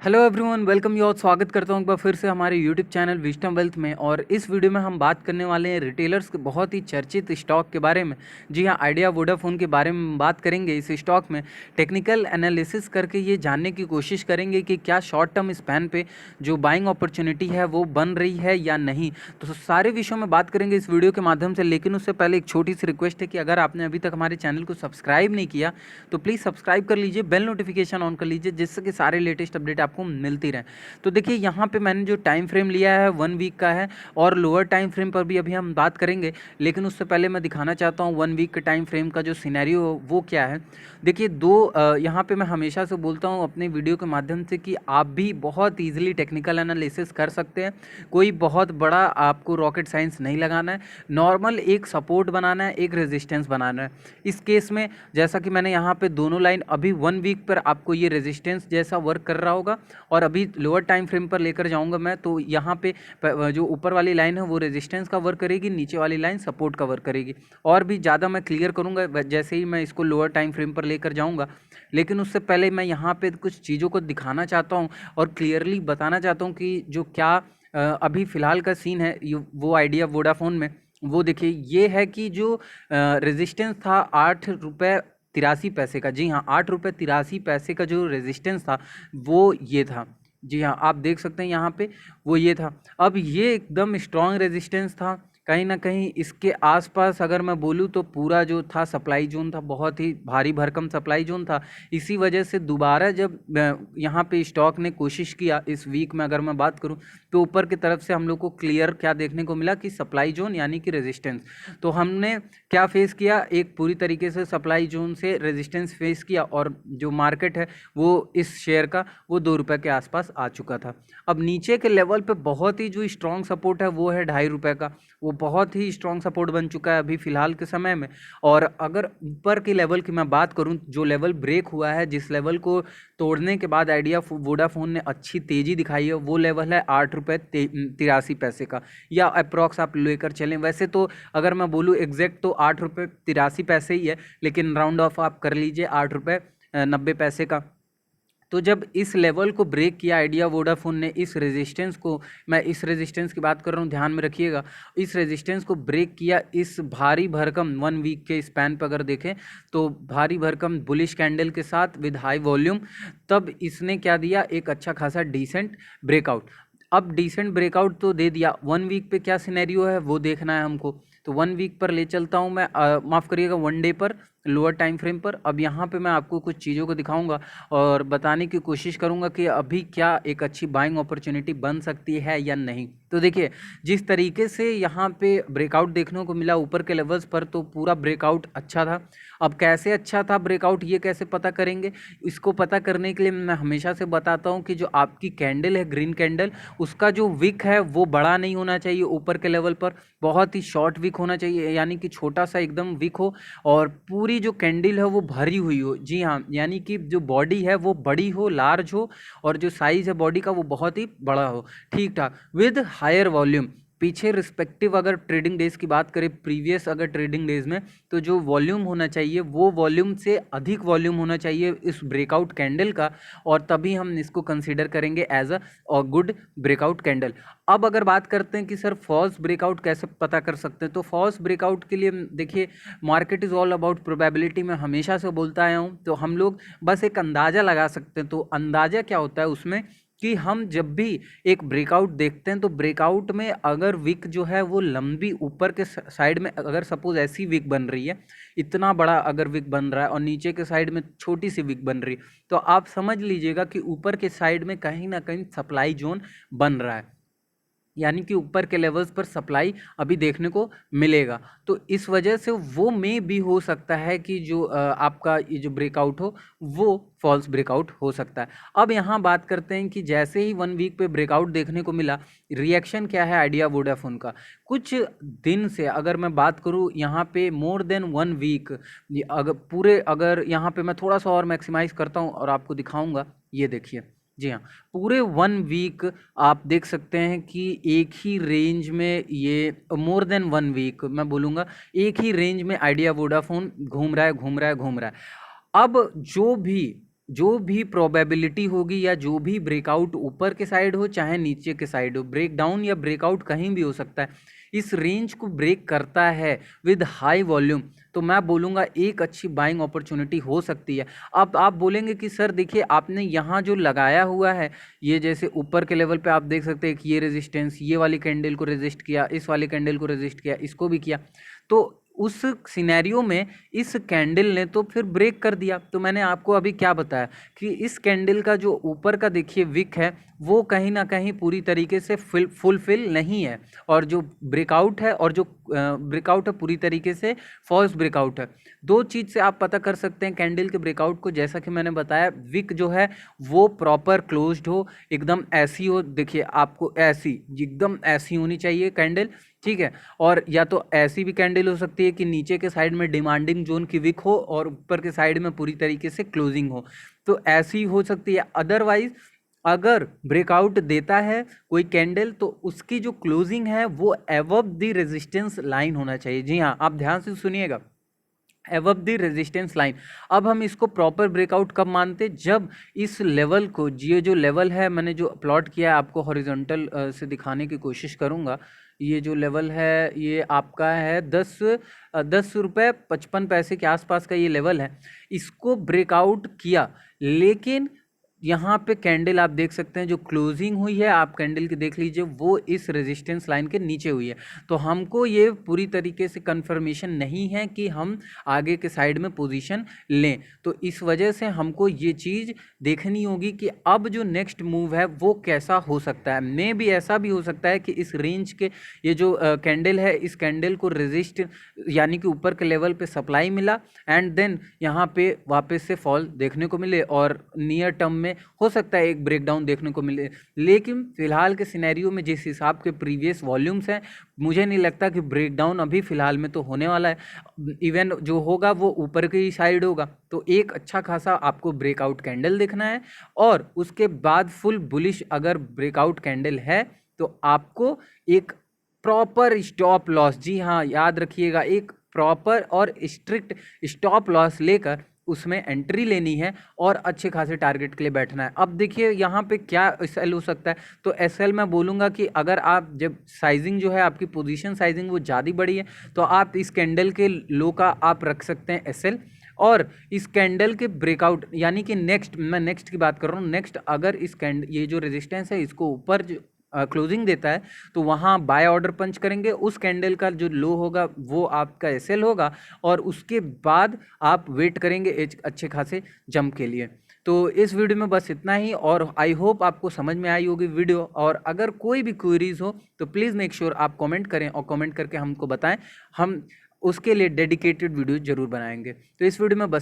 Hello everyone, welcome you all. स्वागत करता हूं एक बार फिर से हमारे यूट्यूब चैनल विजडम वेल्थ में। और इस वीडियो में हम बात करने वाले हैं रिटेलर्स के बहुत ही चर्चित स्टॉक के बारे में। जी हां, आइडिया वोडाफोन के बारे में बात करेंगे। इस स्टॉक में टेक्निकल एनालिसिस करके ये जानने की कोशिश करेंगे कि क्या शॉर्ट टर्म स्पैन पे जो बाइंग अपॉर्चुनिटी है वो बन रही है या नहीं। तो सारे विषयों में बात करेंगे इस वीडियो के माध्यम से। लेकिन उससे पहले एक छोटी सी रिक्वेस्ट है कि अगर आपने अभी तक हमारे चैनल को सब्सक्राइब नहीं किया तो प्लीज़ सब्सक्राइब कर लीजिए, बेल नोटिफिकेशन ऑन कर लीजिए, जिससे कि सारे लेटेस्ट अपडेट आपको मिलती रहे। तो देखिए यहाँ पे मैंने जो टाइम फ्रेम लिया है 1 वीक का है, और लोअर टाइम फ्रेम पर भी अभी हम बात करेंगे। लेकिन उससे पहले मैं दिखाना चाहता हूँ 1 वीक के टाइम फ्रेम का जो सिनेरियो वो क्या है। देखिए यहाँ पे मैं हमेशा से बोलता हूँ अपने वीडियो के माध्यम से कि आप भी बहुत ईजिली टेक्निकल एनालिसिस कर सकते हैं। कोई बहुत बड़ा आपको रॉकेट साइंस नहीं लगाना है, नॉर्मल एक सपोर्ट बनाना है, एक रेजिस्टेंस बनाना है। इस केस में जैसा कि मैंने यहाँ पे दोनों लाइन अभी 1 वीक पर आपको ये रेजिस्टेंस जैसा वर्क कर रहा होगा, और अभी लोअर टाइम फ्रेम पर लेकर जाऊंगा मैं, तो यहाँ पे जो ऊपर वाली लाइन है वो रेजिस्टेंस का वर्क करेगी, नीचे वाली लाइन सपोर्ट का वर्क करेगी। और भी ज़्यादा मैं क्लियर करूँगा जैसे ही मैं इसको लोअर टाइम फ्रेम पर लेकर जाऊँगा। लेकिन उससे पहले मैं यहाँ पे कुछ चीज़ों को दिखाना चाहता हूँ और क्लियरली बताना चाहता हूँ कि जो क्या अभी फ़िलहाल का सीन है वो आइडिया वोडाफोन में। वो देखिए ये है कि जो रेजिस्टेंस था 8 रुपये 83 पैसे का। जी हाँ, 8 रुपये 83 पैसे का जो रेजिस्टेंस था वो ये था। जी हाँ, आप देख सकते हैं यहाँ पे वो ये था। अब ये एकदम स्ट्रॉन्ग रेजिस्टेंस था। कहीं ना कहीं इसके आसपास अगर मैं बोलूँ तो पूरा जो था सप्लाई जोन था, बहुत ही भारी भरकम सप्लाई जोन था। इसी वजह से दोबारा जब यहाँ पे स्टॉक ने कोशिश किया इस वीक में, अगर मैं बात करूँ तो ऊपर की तरफ से हम लोग को क्लियर क्या देखने को मिला कि सप्लाई जोन यानी कि रेजिस्टेंस। तो हमने क्या फेस किया, एक पूरी तरीके से सप्लाई जोन से रेजिस्टेंस फेस किया, और जो मार्केट है वो इस शेयर का वो 2 रुपये के आसपास आ चुका था। अब नीचे के लेवल पे बहुत ही जो स्ट्रॉन्ग सपोर्ट है वो है 2.5 रुपये का। वो बहुत ही स्ट्रॉन्ग सपोर्ट बन चुका है अभी फ़िलहाल के समय में। और अगर ऊपर के लेवल की मैं बात करूं, जो लेवल ब्रेक हुआ है, जिस लेवल को तोड़ने के बाद आइडिया वोडाफोन ने अच्छी तेज़ी दिखाई है, वो लेवल है 8 रुपये 83 पैसे का, या अप्रॉक्स आप लेकर चलें। वैसे तो अगर मैं बोलूँ एग्जैक्ट तो 8 रुपये 83 पैसे ही है, लेकिन राउंड ऑफ आप कर लीजिए 8 रुपये 90 पैसे का। तो जब इस लेवल को ब्रेक किया आइडिया वोडाफोन ने, इस रेजिस्टेंस को, मैं इस रेजिस्टेंस की बात कर रहा हूँ, ध्यान में रखिएगा, इस रेजिस्टेंस को ब्रेक किया इस भारी भरकम 1 वीक के स्पैन पर अगर देखें तो भारी भरकम बुलिश कैंडल के साथ विद हाई वॉल्यूम, तब इसने क्या दिया, एक अच्छा खासा डिसेंट ब्रेकआउट। अब डिसेंट ब्रेकआउट तो दे दिया, 1 वीक पे क्या सिनेरियो है वो देखना है हमको। तो 1 वीक पर ले चलता हूँ मैं, माफ़ करिएगा 1 डे पर, लोअर टाइम फ्रेम पर। अब यहाँ पे मैं आपको कुछ चीज़ों को दिखाऊंगा और बताने की कोशिश करूंगा कि अभी क्या एक अच्छी बाइंग अपॉर्चुनिटी बन सकती है या नहीं। तो देखिए जिस तरीके से यहाँ पे ब्रेकआउट देखने को मिला ऊपर के लेवल्स पर, तो पूरा ब्रेकआउट अच्छा था। अब कैसे अच्छा था ब्रेकआउट, ये कैसे पता करेंगे, इसको पता करने के लिए मैं हमेशा से बताता हूँ कि जो आपकी कैंडल है, ग्रीन कैंडल, उसका जो विक है वो बड़ा नहीं होना चाहिए ऊपर के लेवल पर, बहुत ही शॉर्ट विक होना चाहिए, यानी कि छोटा सा एकदम विक हो, और पूरी जो कैंडल है वो भरी हुई हो। जी हाँ, यानी कि जो बॉडी है वो बड़ी हो, लार्ज हो, और जो साइज़ है बॉडी का वो बहुत ही बड़ा हो, ठीक ठाक, विद हायर वॉल्यूम। पीछे रिस्पेक्टिव अगर ट्रेडिंग डेज की बात करें, प्रीवियस अगर ट्रेडिंग डेज में, तो जो वॉल्यूम होना चाहिए वो वॉल्यूम से अधिक वॉल्यूम होना चाहिए इस ब्रेकआउट कैंडल का, और तभी हम इसको कंसीडर करेंगे as a good breakout candle. अब अगर बात करते हैं कि सर फॉल्स ब्रेकआउट कैसे पता कर सकते हैं, तो फॉल्स ब्रेकआउट के लिए देखिए, market is all about probability, मैं हमेशा से बोलता आया हूँ। तो हम लोग बस एक अंदाज़ा लगा सकते हैं। तो अंदाज़ा क्या होता है उसमें, कि हम जब भी एक ब्रेकआउट देखते हैं तो ब्रेकआउट में अगर विक जो है वो लंबी ऊपर के साइड में, अगर सपोज ऐसी विक बन रही है, इतना बड़ा अगर विक बन रहा है, और नीचे के साइड में छोटी सी विक बन रही है, तो आप समझ लीजिएगा कि ऊपर के साइड में कहीं ना कहीं सप्लाई जोन बन रहा है, यानी कि ऊपर के लेवल्स पर सप्लाई अभी देखने को मिलेगा। तो इस वजह से वो में भी हो सकता है कि जो आपका ये जो ब्रेकआउट हो वो फॉल्स ब्रेकआउट हो सकता है। अब यहाँ बात करते हैं कि जैसे ही 1 वीक पे ब्रेकआउट देखने को मिला, रिएक्शन क्या है आइडिया वोडाफोन का। कुछ दिन से अगर मैं बात करूँ यहाँ पे मोर देन 1 वीक, अगर यहाँ पे मैं थोड़ा सा और मैक्सिमाइज करता हूँ और आपको दिखाऊंगा, ये देखिए। जी हाँ, पूरे 1 वीक आप देख सकते हैं कि एक ही रेंज में, ये मोर देन 1 वीक मैं बोलूँगा, एक ही रेंज में आइडिया वोडाफोन घूम रहा है, घूम रहा है, घूम रहा है। अब जो भी जो भी प्रोबेबिलिटी होगी या जो भी ब्रेकआउट ऊपर के साइड हो चाहे नीचे के साइड हो, ब्रेक डाउन या ब्रेकआउट कहीं भी हो सकता है, इस रेंज को ब्रेक करता है विद हाई वॉल्यूम, तो मैं बोलूँगा एक अच्छी बाइंग अपॉर्चुनिटी हो सकती है। अब आप बोलेंगे कि सर देखिए आपने यहाँ जो लगाया हुआ है, ये जैसे ऊपर के लेवल पे आप देख सकते हैं कि ये रेजिस्टेंस, ये वाली कैंडल को रेजिस्ट किया, इस वाली कैंडल को रेजिस्ट किया, इसको भी किया, तो उस सिनेरियो में इस कैंडल ने तो फिर ब्रेक कर दिया। तो मैंने आपको अभी क्या बताया कि इस कैंडल का जो ऊपर का देखिए विक है वो कहीं ना कहीं पूरी तरीके से फुलफिल नहीं है, और जो ब्रेकआउट है और जो ब्रेकआउट है पूरी तरीके से फॉल्स ब्रेकआउट है। दो चीज़ से आप पता कर सकते हैं कैंडल के ब्रेकआउट को, जैसा कि मैंने बताया विक जो है वो प्रॉपर क्लोज्ड हो, एकदम ऐसी हो, देखिए आपको ऐसी एकदम ऐसी होनी चाहिए कैंडल, ठीक है। और या तो ऐसी भी कैंडल हो सकती है कि नीचे के साइड में डिमांडिंग जोन की विक हो और ऊपर के साइड में पूरी तरीके से क्लोजिंग हो, तो ऐसी हो सकती है। अदरवाइज अगर ब्रेकआउट देता है कोई कैंडल तो उसकी जो क्लोजिंग है वो एबव द रेजिस्टेंस लाइन होना चाहिए। जी हाँ, आप ध्यान से सुनिएगा, एबव द रेजिस्टेंस लाइन। अब हम इसको प्रॉपर ब्रेकआउट कब मानते, जब इस लेवल को, ये जो लेवल है मैंने जो प्लॉट किया है आपको हॉरिजॉन्टल से दिखाने की कोशिश करूँगा, ये जो लेवल है ये आपका है 10 रुपये 55 पैसे के आसपास का ये लेवल है, इसको ब्रेकआउट किया, लेकिन यहाँ पे कैंडल आप देख सकते हैं जो क्लोजिंग हुई है, आप कैंडल की देख लीजिए वो इस रेजिस्टेंस लाइन के नीचे हुई है। तो हमको ये पूरी तरीके से कंफर्मेशन नहीं है कि हम आगे के साइड में पोजीशन लें, तो इस वजह से हमको ये चीज़ देखनी होगी कि अब जो नेक्स्ट मूव है वो कैसा हो सकता है। मे भी ऐसा भी हो सकता है कि इस रेंज के ये जो कैंडल है, इस कैंडल को रेजिस्ट यानी कि ऊपर के लेवल पे सप्लाई मिला एंड देन यहाँ पे वापस से फॉल देखने को मिले, और नियर टर्म में हो सकता है एक ब्रेकडाउन देखने को मिले। लेकिन फिलहाल के सिनेरियो में जिस हिसाब के प्रीवियस वॉल्यूम्स हैं, मुझे नहीं लगता कि ब्रेकडाउन अभी फिलहाल में तो होने वाला है। इवन जो होगा वो ऊपर की ही साइड होगा, तो एक अच्छा खासा आपको ब्रेकआउट कैंडल देखना है, और उसके बाद फुल बुलिश अगर ब्रेकआउट कैंडल है तो आपको एक प्रॉपर स्टॉप लॉस, जी हाँ याद रखिएगा, एक प्रॉपर और स्ट्रिक्ट स्टॉप लॉस लेकर उसमें एंट्री लेनी है और अच्छे खासे टारगेट के लिए बैठना है। अब देखिए यहाँ पे क्या एसएल हो सकता है, तो एसएल मैं बोलूँगा कि अगर आप जब साइजिंग जो है आपकी पोजीशन साइजिंग वो ज़्यादा बड़ी है तो आप इस कैंडल के लो का आप रख सकते हैं एसएल, और इस कैंडल के ब्रेकआउट यानी कि नेक्स्ट, मैं नेक्स्ट की बात कर रहा हूँ, नेक्स्ट अगर इस कैंडल ये जो रेजिस्टेंस है इसको ऊपर क्लोजिंग देता है तो वहाँ बाय ऑर्डर पंच करेंगे, उस कैंडल का जो लो होगा वो आपका एसएल होगा, और उसके बाद आप वेट करेंगे एक अच्छे खासे जंप के लिए। तो इस वीडियो में बस इतना ही, और आई होप आपको समझ में आई होगी वीडियो, और अगर कोई भी क्वेरीज हो तो प्लीज़ मेक श्योर आप कमेंट करें और कमेंट करके हमको बताएं, हम उसके लिए डेडिकेटेड वीडियो ज़रूर बनाएंगे। तो इस वीडियो में बस